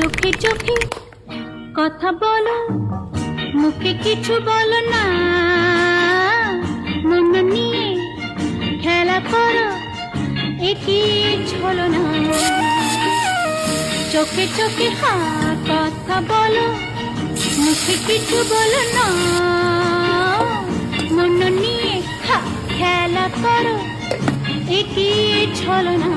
চোখে চোখে কথা বলো, মুখে কিছু বলো না। মন নিয়ে খেলা করো, একই ছলনা। চোখে চোখে কথা বলো, মুখে কিছু বলো না। মন নিয়ে খেলা করো, একই ছলনা।